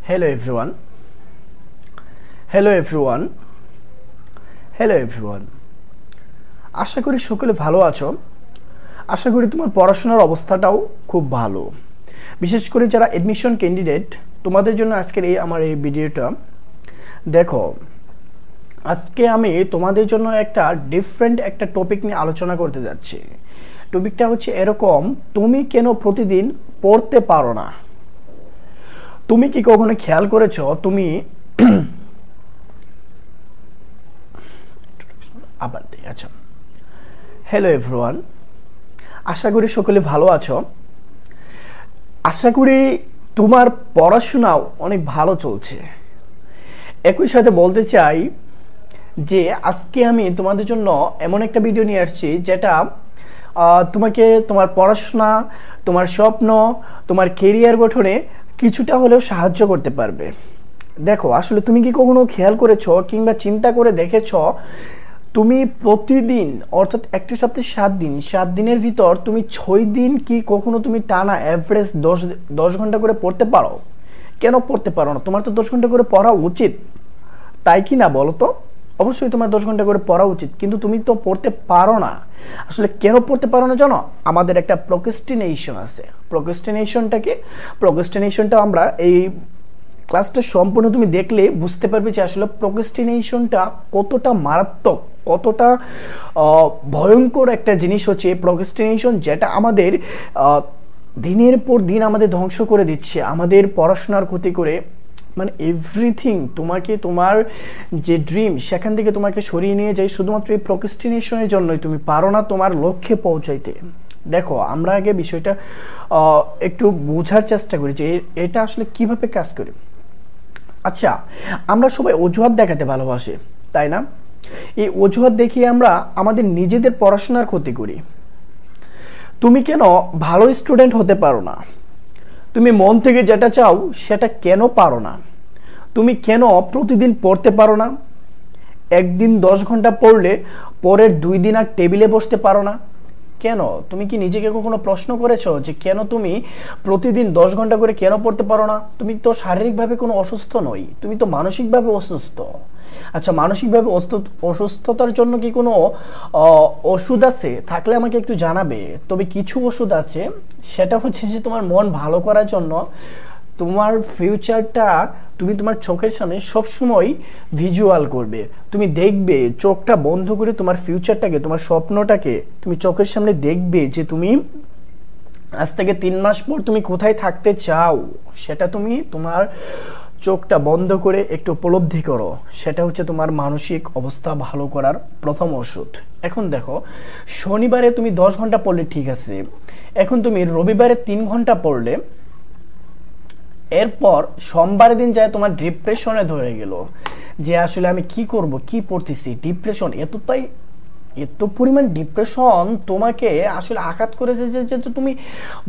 Hello everyone. Hello everyone. Hello everyone. আশা করি সকলে ভালো আছো। আশা করি তোমার পড়াশোনার অবস্থাটাও খুব ভালো। বিশেষ করে যারা অ্যাডমিশন ক্যান্ডিডেট তোমাদের জন্য আজকের আমার এই ভিডিওটা দেখো। আজকে আমি তোমাদের জন্য একটা ডিফারেন্ট একটা টপিক নিয়ে আলোচনা করতে যাচ্ছি। টপিকটা হচ্ছে এরকম, তুমি কেন প্রতিদিন পড়তে পারো না? তুমি কি কখনো খেয়াল করেছো তুমি আবার আচ্ছা হ্যালো এভরিওয়ান, আশা করি সকলে ভালো আছো। আশা করি তোমার পড়াশোনাও অনেক ভালো চলছে। একই সাথে বলতে চাই যে আজকে আমি তোমাদের জন্য এমন একটা ভিডিও নিয়ে আসছি যেটা তোমাকে তোমার পড়াশোনা, তোমার স্বপ্ন, তোমার ক্যারিয়ার গঠনে কিছুটা হলেও সাহায্য করতে পারবে। দেখো, আসলে তুমি কি কখনো খেয়াল করেছো কিংবা চিন্তা করে দেখেছো, তুমি প্রতিদিন অর্থাৎ একটা সপ্তাহে 7 দিনের ভিতর তুমি 6 দিন কি কখনো তুমি টানা অ্যাভারেজ 10 ঘন্টা করে পড়তে পারো? কেন পড়তে পারো না? তোমার তো 10 ঘন্টা করে পড়া উচিত, তাই কি না বলো তো? অবশ্যই তোমার 10 ঘন্টা করে পড়া উচিত, কিন্তু তুমি তো পড়তে পারো না। আসলে কেন পড়তে পারো না জানো? আমাদের একটা প্রোক্রাস্টিনেশন আছে। প্রোক্রাস্টিনেশনটা আমরা এই ক্লাসটা সম্পূর্ণ তুমি দেখলে বুঝতে পারবে যে আসলে প্রোক্রাস্টিনেশনটা কতটা মারাত্মক, কতটা ভয়ঙ্কর একটা জিনিস হচ্ছে প্রোক্রাস্টিনেশন, যেটা আমাদের দিনের পর দিন আমাদের ধ্বংস করে দিচ্ছে, আমাদের পড়াশোনার ক্ষতি করে, মানে এভরিথিং। তোমাকে তোমার যে ড্রিম সেখান থেকে তোমাকে সরিয়ে নিয়ে যায় শুধুমাত্র এই প্রোক্রাস্টিনেশনের জন্যই। তুমি পারো না তোমার লক্ষ্যে পৌঁছাইতে। দেখো, আমরা আগে বিষয়টা একটু বোঝার চেষ্টা করি যে এটা আসলে কিভাবে কাজ করে। আচ্ছা, আমরা সবাই অজুহাত দেখাতে ভালোবাসি, তাই না? এই অজুহাত দেখিয়ে আমরা আমাদের নিজেদের পড়াশোনার ক্ষতি করি। তুমি কেন ভালো স্টুডেন্ট হতে পারো না? তুমি মন থেকে যেটা চাও সেটা কেন পারো না? তুমি কেন প্রতিদিন পড়তে পারো না? একদিন 10 ঘন্টা পড়লে পরের 2 দিন আর টেবিলে বসতে পারো না কেন? তুমি কি নিজেকে কখনো প্রশ্ন করেছো যে কেন তুমি প্রতিদিন 10 ঘন্টা করে কেন পড়তে পারো না? তুমি তো শারীরিকভাবে কোনো অসুস্থ নই, তুমি তো মানসিকভাবে অসুস্থ। আচ্ছা, মানসিকভাবে অসুস্থতার জন্য কি কোনো ওষুধ আছে? থাকলে আমাকে একটু জানাবে। তবে কিছু ওষুধ আছে, সেটা হচ্ছে যে তোমার মন ভালো করার জন্য তোমার ফিউচারটা তুমি তোমার চোখের সামনে সবসময় ভিজুয়াল করবে। তুমি দেখবে, চোখটা বন্ধ করে তোমার ফিউচারটাকে, তোমার স্বপ্নটাকে তুমি চোখের সামনে দেখবে যে তুমি আজ থেকে 3 মাস পর তুমি কোথায় থাকতে চাও, সেটা তুমি তোমার চোখটা বন্ধ করে একটু উপলব্ধি করো। সেটা হচ্ছে তোমার মানসিক অবস্থা ভালো করার প্রথম ওষুধ। এখন দেখো, শনিবারে তুমি 10 ঘন্টা পড়লে ঠিক আছে, এখন তুমি রবিবারে 3 ঘন্টা পড়লে, এরপর সোমবার দিন যায় তোমার ডিপ্রেশনে ধরে গেল যে আসলে আমি কি করব, কি পড়তেছি। ডিপ্রেশন এত পরিমাণ ডিপ্রেশন তোমাকে আসলে আঘাত করেছে যে তুমি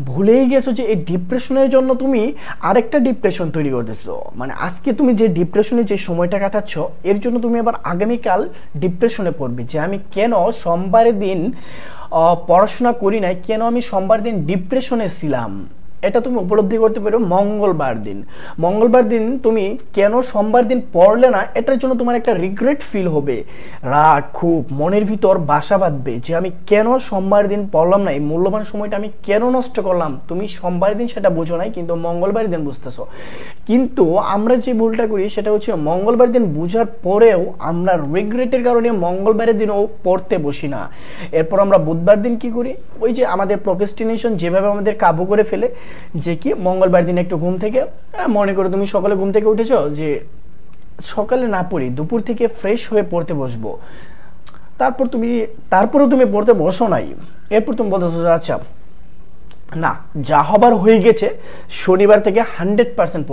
ভুলেই গেছো যে এই ডিপ্রেশনের জন্য তুমি আরেকটা ডিপ্রেশন তৈরি করতেছো। মানে আজকে তুমি যে ডিপ্রেশনে যে সময়টা কাটাচ্ছ, এর জন্য তুমি আবার আগামীকাল ডিপ্রেশনে পড়বে যে আমি কেন সোমবারের দিন পড়াশোনা করি নাই, কেন আমি সোমবার দিন ডিপ্রেশনে ছিলাম। এটা তুমি উপলব্ধি করতে পারো মঙ্গলবার দিন তুমি কেন সোমবার দিন পড়লে না, এটার জন্য তোমার একটা রিগ্রেট ফিল হবে, রাগ, খুব মনের ভিতর বাসা বাঁধবে যে আমি কেন সোমবার দিন পড়লাম না, এই মূল্যবান সময়টা আমি কেন নষ্ট করলাম। তুমি সোমবার দিন সেটা বুঝো নাই, কিন্তু মঙ্গলবার দিন বুঝতেছো। কিন্তু আমরা যে ভুলটা করি সেটা হচ্ছে মঙ্গলবার দিন বুঝার পরেও আমরা রিগ্রেটের কারণে মঙ্গলবারের দিনও পড়তে বসি না। এরপর আমরা বুধবার দিন কি করি, ওই যে আমাদের প্রোক্রাস্টিনেশন যেভাবে আমাদের কাবু করে ফেলে, যে কি মঙ্গলবার দিন একটু ঘুম থেকে, মনে করো তুমি সকালে ঘুম থেকে উঠেছো যে সকালে না পড়ি, দুপুর থেকে ফ্রেশ হয়ে পড়তে বসবো, তারপরে তুমি পড়তে বসো নাই। এরপর তুমি বলতেছো আচ্ছা না, যা হবার হয়ে গেছে, শনিবার থেকে 100%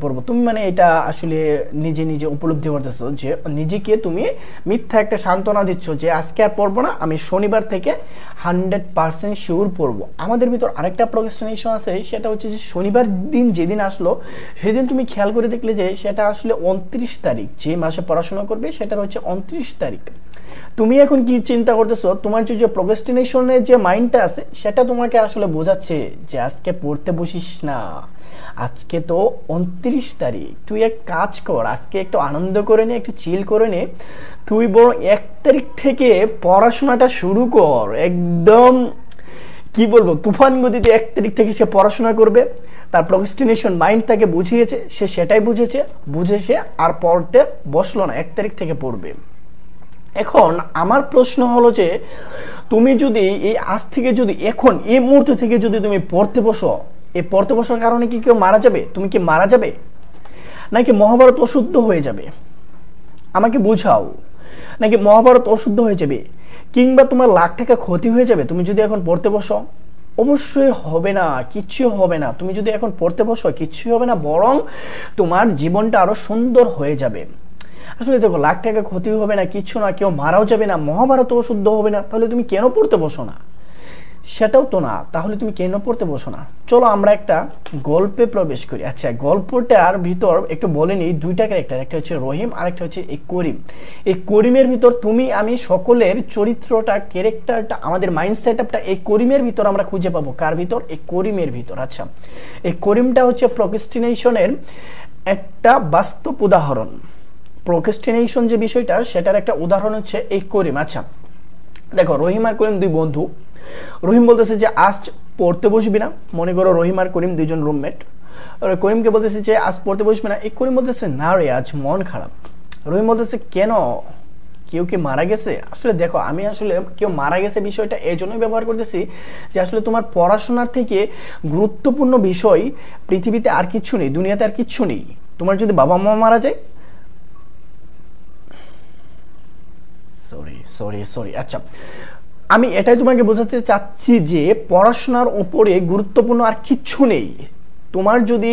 পড়বো, তুমি মানে এটা আসলে নিজে উপলব্ধি করতেছো যে নিজেকে তুমি মিথ্যা একটা সান্ত্বনা দিচ্ছ যে আজকে আর পড়বো না, আমি শনিবার থেকে 100% শিওর পড়বো। আমাদের ভিতর আরেকটা প্রোক্রাস্টিনেশন আছে, সেটা হচ্ছে যে শনিবার দিন যেদিন আসলো সেদিন তুমি খেয়াল করে দেখলে যে সেটা আসলে 29 তারিখ, যে মাসে পড়াশোনা করবে সেটা হচ্ছে 29 তারিখ। তুমি এখন কি চিন্তা করতেছো, তোমার যে প্রোক্রাস্টিনেশনের যে মাইন্ডটা আছে সেটা তোমাকে আসলে বোঝাচ্ছে যে আজকে পড়তে বসিস না, আজকে তো 29 তারিখ, তুই এক কাজ কর, আজকে একটু আনন্দ করে নে, একটু চিল করে নে, তুই বরং 1 তারিখ থেকে পড়াশোনাটা শুরু কর। একদম কি বলবো, তুফান গতিতে 1 তারিখ থেকে সে পড়াশোনা করবে। তার প্রোক্রাস্টিনেশন মাইন্ড তাকে বুঝিয়েছে, সে সেটাই বুঝেছে আর পড়তে বসলো না, 1 তারিখ থেকে পড়বে। এখন আমার প্রশ্ন হলো যে তুমি যদি এই আজ থেকে যদি এখন এই মুহূর্ত থেকে যদি তুমি পড়তে বসো, এই পড়তে বসার কারণে কি কেউ মারা যাবে? তুমি কি মারা যাবে, নাকি মহাভারত অশুদ্ধ হয়ে যাবে? আমাকে বুঝাও। নাকি মহাভারত অশুদ্ধ হয়ে যাবে, কিংবা তোমার লাখ টাকা ক্ষতি হয়ে যাবে তুমি যদি এখন পড়তে বসো? অবশ্যই হবে না, কিচ্ছু হবে না। তুমি যদি এখন পড়তে বসো কিচ্ছুই হবে না, বরং তোমার জীবনটা আরো সুন্দর হয়ে যাবে। আসলে দেখো, লাখ টাকা ক্ষতি হবে না, কিচ্ছু না, কেউ মারাও যাবে না, মহাভারত অশুদ্ধ হবে না, তাহলে তুমি কেন পড়তে বসো না? সেটাও তো না, তাহলে তুমি কেন পড়তে বসো না? চলো আমরা একটা গল্পে প্রবেশ করি। আচ্ছা, গল্পটার ভিতর একটু বলে নিই, দুইটা ক্যারেক্টার, একটা হচ্ছে রহিম আর একটা হচ্ছে এই করিম। এই করিমের ভিতর তুমি আমি সকলের চরিত্রটা, ক্যারেক্টারটা, আমাদের মাইন্ড সেটআপটা এই করিমের ভিতর আমরা খুঁজে পাবো। কার ভিতর? এই করিমের ভিতর। আচ্ছা, এই করিমটা হচ্ছে প্রোক্রাস্টিনেশনের একটা বাস্তব উদাহরণ। প্রোক্রাস্টিনেশন যে বিষয়টা, সেটার একটা উদাহরণ হচ্ছে এই করিম। আচ্ছা দেখো, রহিম আর করিম দুই বন্ধু। রহিম বলতেছে যে আজ পড়তে বসবি না, মনে করো রহিম আর করিম দুইজন রুমমেট। করিমকে বলতেছে যে আজ পড়তে বসবি না, এই করিম বলতেছে না রে, আজ মন খারাপ। রহিম বলতেছে কেন, কেউ কি মারা গেছে? আসলে দেখো, আমি আসলে কেউ মারা গেছে বিষয়টা এই জন্যই ব্যবহার করতেছি যে আসলে তোমার পড়াশোনার থেকে গুরুত্বপূর্ণ বিষয় পৃথিবীতে আর কিচ্ছু নেই, দুনিয়াতে আর কিচ্ছু নেই। তোমার যদি বাবা মা মারা যায়, সরি আচ্ছা, আমি এটাই তোমাকে বোঝাতে চাচ্ছি যে পড়াশোনার উপরে গুরুত্বপূর্ণ আর কিচ্ছু নেই। তোমার যদি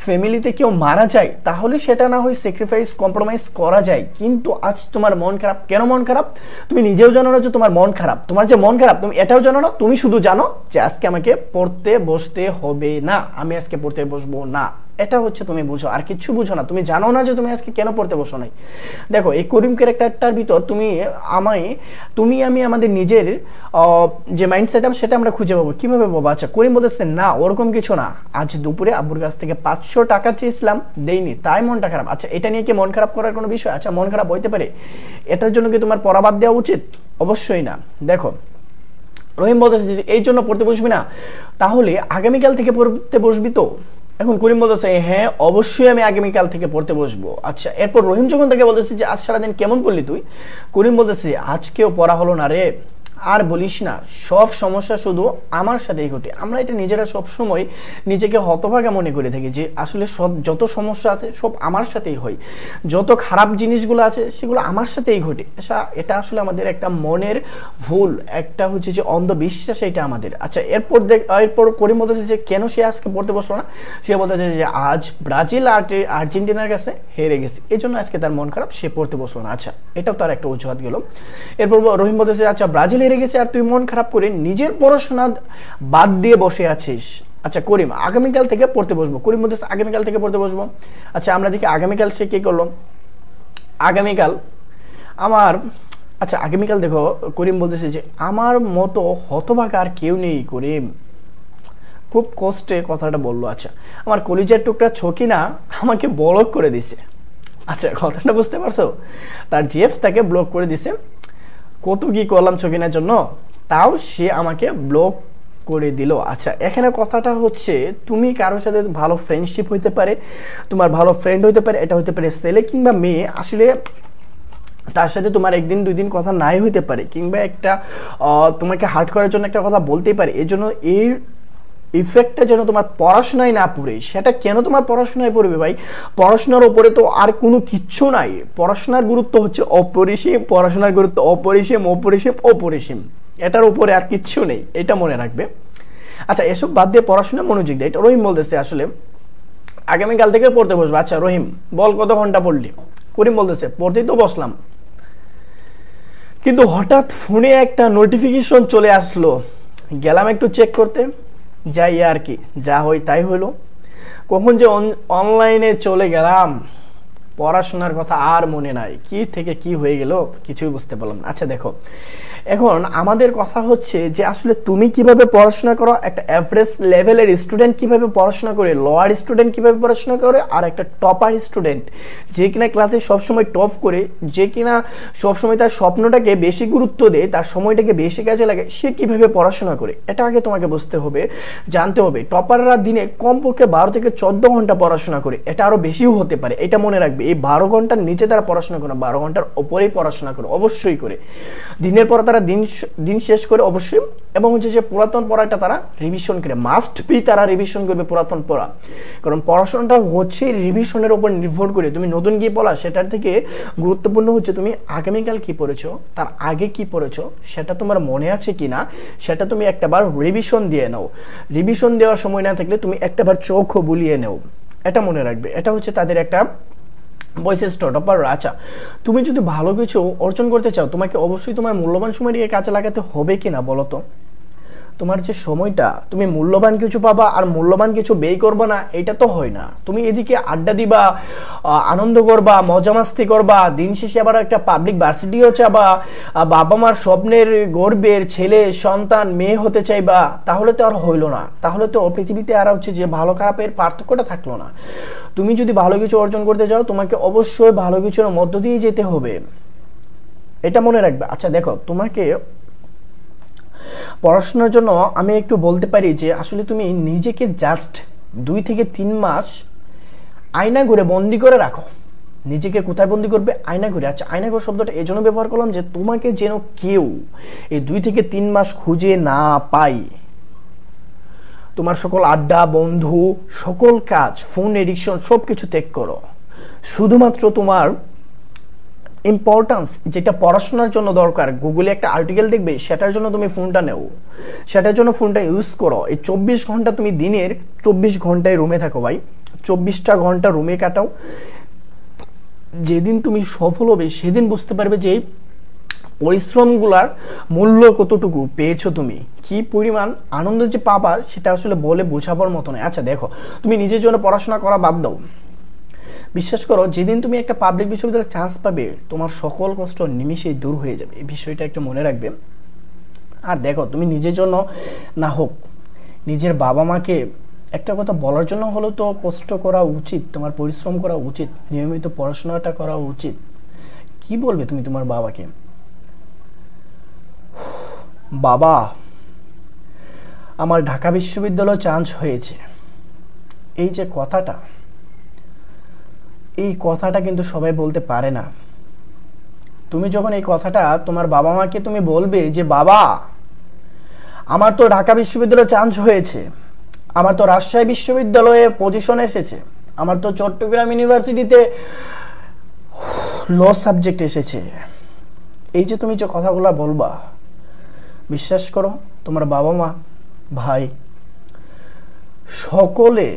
ফ্যামিলিতে কেউ মারা যায় তাহলে সেটা না হয় স্যাক্রিফাইস, কম্প্রোমাইজ করা যায়, কিন্তু আজ তোমার মন খারাপ। কেন মন খারাপ? তুমি নিজেও জানো না যে তোমার মন খারাপ। তোমার যে মন খারাপ তুমি এটাও জানো না, তুমি শুধু জানো যে আজকে আমাকে পড়তে বসতে হবে না, আমি আজকে পড়তে বসবো না। এটা হচ্ছে তুমি বুঝো, আর কিছু বুঝো না। তুমি জানো না যে তুমি আজকে কেন পড়তে বসো নাই। দেখো, এই করিম ক্যারেক্টারটার ভিতর তুমি আমি আমাদের নিজের যে মাইন্ড সেটআপ সেটা আমরা খুঁজে পাবো। কিভাবে পাবো? আচ্ছা, করিম বলতেছে না, ওরকম কিছু না, আজ দুপুরে আব্বুর কাছ থেকে 500 টাকা চেয়েছিলাম, দেইনি, তাই মনটা খারাপ। আচ্ছা, এটা নিয়ে কি মন খারাপ করার কোনো বিষয়? আচ্ছা, মন খারাপ হইতে পারে, এটার জন্য কি তোমার পড়া বাদ দেওয়া উচিত? অবশ্যই না। দেখো, রহিম বলতেছে যে এই জন্য পড়তে বসবি না, তাহলে আগামীকাল থেকে পড়তে বসবি তো? এখন করিম বলতেছে হ্যাঁ অবশ্যই আমি আগামীকাল থেকে পড়তে বসবো। আচ্ছা, এরপর রহিম যখন তাকে বলতেছে যে আজ সারাদিন কেমন পড়লি তুই, করিম বলতেছে আজকেও পড়া হলো না রে, আর বলিস না, সব সমস্যা শুধু আমার সাথেই ঘটে। আমরা এটা নিজেরা সবসময় নিজেকে হতভাগা মনে করে থাকি যে আসলে সব যত সমস্যা আছে সব আমার সাথেই হয়, যত খারাপ জিনিসগুলো আছে সেগুলো আমার সাথেই ঘটে। এটা আসলে আমাদের একটা মনের ভুল, একটা হচ্ছে যে অন্ধবিশ্বাস, এটা আমাদের। আচ্ছা, এরপর করিম বলতেছে যে কেন সে আজকে পড়তে বসলো না? সে বলতেছে যে আজ ব্রাজিল আর্জেন্টিনার কাছে হেরে গেছে, এই জন্য আজকে তার মন খারাপ, সে পড়তে বসলো না। আচ্ছা, এটাও তার একটা অজুহাত গেল। এরপর রহিম বলতেছে আচ্ছা ব্রাজিল হেরে গেছে আর তুই মন খারাপ করে নিজের পড়াশোনা বাদ দিয়ে বসে আছিস। আচ্ছা, করিম আগামীকাল থেকে পড়তে বসবো। করিম বলতেছে আগামীকাল থেকে পড়তে বসবো। আচ্ছা, আমরা দেখি আগামীকাল সে কি করলো। আগামীকাল দেখো, করিম বলতেছে যে আমার মতো হতভাগা আর কেউ নেই করিম, খুব কষ্টে কথাটা বললো। আচ্ছা, আমার কলিজার টুকরা ছকিনা আমাকে ব্লক করে দিছে। আচ্ছা, কথাটা বুঝতে পারছো? তার জিএফ তাকে ব্লক করে দিছে। কত কি করলাম ছকিনার জন্য, তাও সে আমাকে ব্লক করে দিল। আচ্ছা, এখানে কথাটা হচ্ছে তুমি কারোর সাথে ভালো ফ্রেন্ডশিপ হইতে পারে, তোমার ভালো ফ্রেন্ড হইতে পারে, এটা হইতে পারে ছেলে কিংবা মেয়ে, আসলে তার সাথে তোমার একদিন দুই দিন কথা নাই হইতে পারে, কিংবা একটা তোমাকে হার্ট করার জন্য একটা কথা বলতেই পারে। এই জন্য এর ইফেক্টটা যেন তোমার পড়াশোনায় না পড়ে। সেটা কেন তোমার পড়াশোনায় পড়বে ভাই? পড়াশোনার উপরে তো আর কোনো কিচ্ছু নাই। পড়াশোনার গুরুত্ব হচ্ছে অপরিসীম, পড়াশোনার গুরুত্ব অপরিসীম অপরিসীম অপরিসীম, এটার উপরে আর কিচ্ছু নেই, এটা মনে রাখবে। আচ্ছা, এসব বাদ দিয়ে পড়াশোনা মনোযোগ দেয়। এটা রহিম বলতেছে আসলে আগামীকাল থেকে পড়তে বসবো। আচ্ছা রহিম বল, কত ঘন্টা পড়লি? করিম বলতেছে পড়তেই তো বসলাম, কিন্তু হঠাৎ ফোনে একটা নোটিফিকেশন চলে আসলো, গেলাম একটু চেক করতে, যাই আর কি, যা হয় তাই হইলো। কখন যে অনলাইনে চলে গেলাম, পড়াশোনার কথা আর মনে নাই, কি থেকে কি হয়ে গেল কিছুই বুঝতে পারলাম না। আচ্ছা দেখো, এখন আমাদের কথা হচ্ছে যে আসলে তুমি কিভাবে পড়াশোনা করো, একটা এভারেজ লেভেলের স্টুডেন্ট কিভাবে পড়াশোনা করে, লোয়ার স্টুডেন্ট কিভাবে পড়াশোনা করে, আর একটা টপার স্টুডেন্ট যে কিনা ক্লাসে সবসময় টপ করে, যে কিনা সবসময় তার স্বপ্নটাকে বেশি গুরুত্ব দেয়, তার সময়টাকে বেশি কাজে লাগে, সে কিভাবে পড়াশোনা করে এটা আগে তোমাকে বুঝতে হবে, জানতে হবে। টপাররা দিনে কমপক্ষে 12 থেকে 14 ঘন্টা পড়াশোনা করে, এটা আরও বেশিও হতে পারে, এটা মনে রাখবে। এই 12 ঘন্টার নিচে তারা পড়াশোনা করে, 12 ঘন্টার ওপরেই পড়াশোনা করে, অবশ্যই করে। দিনের পর তারা দিন শেষ করে অবশ্যই, এবং হচ্ছে যে পুরাতন পড়াটা তারা রিভিশন করে, মাস্ট বি তারা রিভিশন করবে পুরাতন পড়া, কারণ পড়াশোনাটা হচ্ছে রিভিশনের উপর নির্ভর করে। তুমি নতুন কি পড়া সেটার থেকে গুরুত্বপূর্ণ হচ্ছে তুমি আগামীকাল কি পড়েছো, তার আগে কি পড়েছো, সেটা তোমার মনে আছে কিনা, সেটা তুমি একটাবার রিভিশন দিয়ে নাও। রিভিশন দেওয়ার সময় না থাকলে তুমি একটাবার চোখও বুলিয়ে নাও, এটা মনে রাখবে। এটা হচ্ছে তাদের একটা বৈশিষ্ট্য টপার। আচ্ছা, তুমি যদি ভালো কিছু অর্জন করতে চাও, তোমাকে অবশ্যই তোমার মূল্যবান সময়টিকে কাজে লাগাতে হবে কিনা বলো তো। তোমার যে সময়টা, তুমি মূল্যবান কিছু পাবা আর মূল্যবান কিছু ব্যয় করবা না, এটা তো হয় না। তুমি এদিকে আড্ডা দিবা, আনন্দ করবা, মজা মাস্তি করবা, দিন শেষে আবার একটা পাবলিক ভার্সিটিও চাবা, বাবা মার স্বপ্নের গর্বের ছেলে সন্তান মেয়ে হতে চাইবা, তাহলে তো আর হইলো না। তাহলে তো পৃথিবীতে আর হচ্ছে যে ভালো খারাপের পার্থক্যটা থাকলো না। তুমি যদি ভালো কিছু অর্জন করতে চাও, তোমাকে অবশ্যই ভালো কিছুর মধ্য দিয়ে যেতে হবে, এটা মনে রাখবে। আচ্ছা দেখো, তোমাকে পড়াশোনার জন্য আমি একটু বলতে পারি যে আসলে তুমি নিজেকে জাস্ট 2 থেকে 3 মাস আয়না ঘুরে বন্দি করে রাখো। নিজেকে কোথায় বন্দি করবে? আয়না ঘুরে। আচ্ছা, আয়না ঘর শব্দটা এই জন্য ব্যবহার করলাম যে তোমাকে যেন কেউ এই 2 থেকে 3 মাস খুঁজে না পাই। তোমার সকল আড্ডা, বন্ধু, সকল কাজ, ফোন এডিকশন সব কিছু ত্যাগ করো। শুধুমাত্র তোমার ইম্পর্টেন্স যেটা পড়াশোনার জন্য দরকার, গুগলে একটা আর্টিকেল দেখবে, সেটার জন্য তুমি ফোনটা নেও, সেটার জন্য ফোনটা ইউজ করো। এই 24 ঘন্টা তুমি দিনের 24 ঘন্টায় রুমে থাকো ভাই, 24টা ঘন্টা রুমে কাটাও। যেদিন তুমি সফল হবে সেদিন বুঝতে পারবে যে পরিশ্রমগুলার মূল্য কতটুকু পেয়েছো, তুমি কি পরিমাণ আনন্দ যে পাবা সেটা আসলে বলে বোঝাবার মতো নয়। আচ্ছা দেখো, তুমি নিজের জন্য পড়াশোনা করা বাদ দাও, বিশ্বাস করো যেদিন তুমি একটা পাবলিক বিশ্ববিদ্যালয়ে চান্স পাবে, তোমার সকল কষ্ট নিমিষেই দূর হয়ে যাবে। এই বিষয়টা একটু মনে রাখবে। আর দেখো, তুমি নিজের জন্য না হোক, নিজের বাবা মাকে একটা কথা বলার জন্য হলেও তো কষ্ট করা উচিত, তোমার পরিশ্রম করা উচিত, নিয়মিত পড়াশোনাটা করা উচিত। কি বলবে তুমি তোমার বাবাকে? বাবা, আমার ঢাকা বিশ্ববিদ্যালয়ে চান্স হয়েছে, এই যে কথাটা, এই কথাটা কিন্তু সবাই বলতে পারে না। তুমি যখন এই কথাটা তোমার বাবা মাকে তুমি বলবে যে বাবা, আমার তো ঢাকা বিশ্ববিদ্যালয়ে চান্স হয়েছে, আমার তো রাজশাহী বিশ্ববিদ্যালয়ে পজিশন এসেছে, আমার তো চট্টগ্রাম ইউনিভার্সিটিতে ল সাবজেক্ট এসেছে, এই যে তুমি যে কথাগুলো বলবা, বিশ্বাস করো তোমার বাবা মা, ভাই, সকলে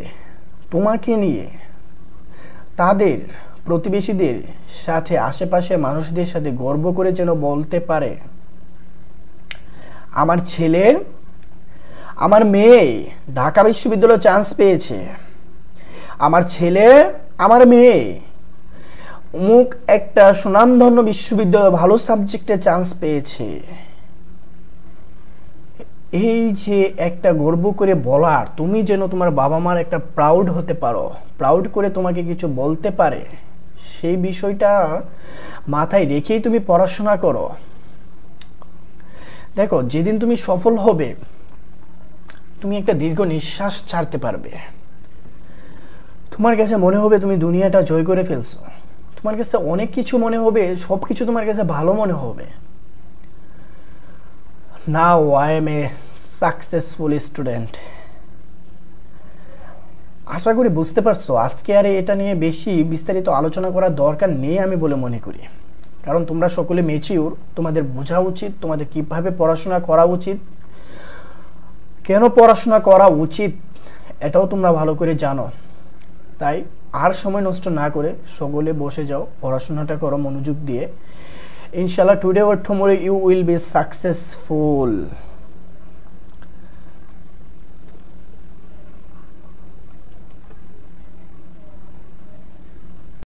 তোমাকে নিয়ে তাদের প্রতিবেশীদের সাথে, আশেপাশে মানুষদের সাথে গর্ব করে যেন বলতে পারে আমার ছেলে, আমার মেয়ে ঢাকা বিশ্ববিদ্যালয়ে চান্স পেয়েছে, আমার ছেলে, আমার মেয়ে অমুক একটা সুনামধন্য বিশ্ববিদ্যালয়ে ভালো সাবজেক্টে চান্স পেয়েছে। এই যে একটা গর্ব করে বলার, তুমি যেন তোমার বাবা মার একটা প্রাউড হতে পারো, প্রাউড করে তোমাকে কিছু বলতে পারে, সেই বিষয়টা মাথায় রেখেই তুমি পড়াশোনা করো। দেখো, যেদিন তুমি সফল হবে, তুমি একটা দীর্ঘ নিঃশ্বাস ছাড়তে পারবে। তোমার কাছে মনে হবে তুমি দুনিয়াটা জয় করে ফেলছো, তোমার কাছে অনেক কিছু মনে হবে, সব কিছু তোমার কাছে ভালো মনে হবে। Now I am a successful student. আশা করি বুঝতে পারছো। আজকে আর এটা নিয়ে বেশি বিস্তারিত আলোচনা করার দরকার নেই আমি বলে মনে করি, কারণ তোমরা সকলে ম্যাচিউর, তোমাদের বোঝা উচিত তোমাদের কিভাবে পড়াশোনা করা উচিত, কেন পড়াশোনা করা উচিত এটাও তোমরা ভালো করে জানো। তাই আর সময় নষ্ট না করে সকলে বসে যাও, পড়াশোনাটা করো মনোযোগ দিয়ে। Inshallah, today or tomorrow you will be successful.